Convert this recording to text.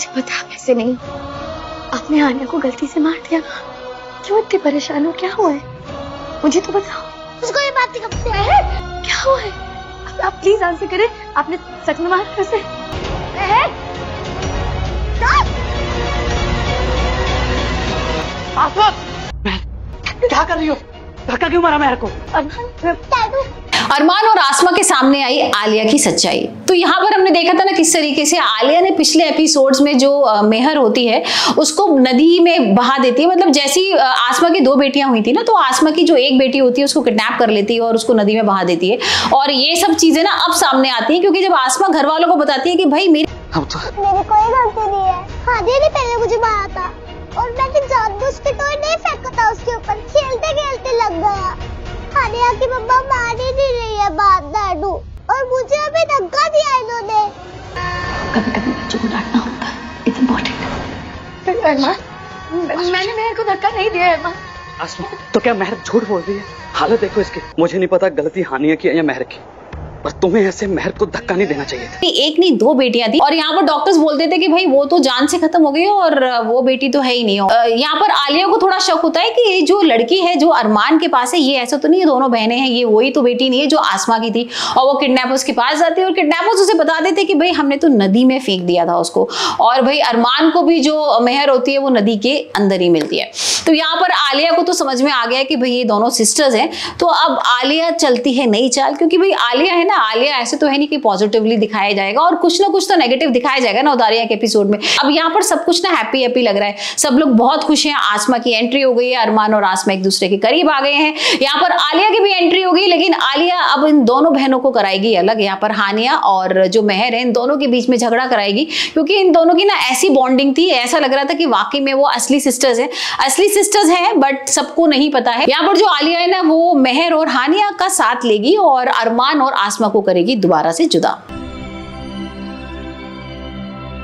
पता आप ऐसे नहीं हो, आपने आलिया को गलती से मार दिया। क्यों इतनी परेशान हो, क्या हुआ है? मुझे तो बताओ। उसको ये बात कब से है? क्या हुआ है? आप प्लीज आंसर करें, आपने सच में मारा उसे? क्या कर रही हो? धक्का क्यों मारा मेरे को? अरमान और आसमा के सामने आई आलिया की सच्चाई। तो यहाँ पर हमने देखा था ना किस तरीके से आलिया ने पिछले एपिसोड्स में जो मेहर होती है उसको नदी में बहा देती है। मतलब जैसी आसमा की 2 बेटियां हुई थी ना, तो आसमा की जो एक बेटी होती है उसको किडनैप कर लेती है और उसको नदी में बहा देती है। और ये सब चीजें ना अब सामने आती है क्योंकि जब आसमा घर वालों को बताती है कि भाई मेरी कोई गलती नहीं है, हादिया ने पहले मुझे मारा था और मैंने जानबूझ के तो नहीं फेंका था उसके ऊपर, खेलते खेलते लग गया। हादिया की मम्मा मार ही नहीं रही है बात दादू, और मुझे अभी धक्का दिया इन्होंने। कभी कभी बच्चों को डांटना होता है, इट्स इम्पोर्टेंट। मैंने मेहर को धक्का नहीं दिया है। आसमा, तो क्या मेहर झूठ बोल रही है? हालत देखो इसकी। मुझे नहीं पता गलती हानिया की है या मेहर की, पर तुम्हें ऐसे मेहर को धक्का नहीं देना चाहिए था। एक नहीं 2 बेटियां थी और यहाँ पर डॉक्टर्स बोलते थे कि भाई वो तो जान से खत्म हो गई और वो बेटी तो है ही नहीं। यहाँ पर आलिया को थोड़ा शक होता है कि ये जो लड़की है जो अरमान के पास है, ये ऐसा तो नहीं है दोनों बहनें हैं, ये वही तो बेटी नहीं है जो आसमा की थी। और वो किडनैपर्स के पास जाती है और किडनैपर्स उसे बता देते कि भाई हमने तो नदी में फेंक दिया था उसको, और भाई अरमान को भी जो मेहर होती है वो नदी के अंदर ही मिलती है। तो यहाँ पर आलिया को तो समझ में आ गया कि भाई ये दोनों सिस्टर्स हैं। तो अब आलिया चलती है नई चाल, क्योंकि भाई आलिया है ना, आलिया ऐसे तो है नहीं कि पॉजिटिवली दिखाया जाएगा और कुछ ना कुछ तो नेगेटिव दिखाया जाएगा ना उदारिया के एपिसोड में। अब यहाँ पर सब कुछ ना हैप्पी हैप्पी लग रहा है, सब लोग बहुत खुश हैं। आसमा की एंट्री हो गई है, अरमान और आसमा एक दूसरे के करीब आ गए हैं। यहाँ पर आलिया की भी एंट्री हो गई, लेकिन आलिया अब इन दोनों बहनों को कराएगी अलग। यहाँ पर हानिया और जो मेहर है इन दोनों के बीच में झगड़ा कराएगी, क्योंकि इन दोनों की ना ऐसी बॉन्डिंग थी, ऐसा लग रहा था कि वाकई में वो असली सिस्टर्स हैं। असली सिस्टर्स हैं बट सबको नहीं पता है। यहाँ पर जो आलिया है ना वो मेहर और हानिया का साथ लेगी और अरमान और आसमा को करेगी दोबारा से जुदा।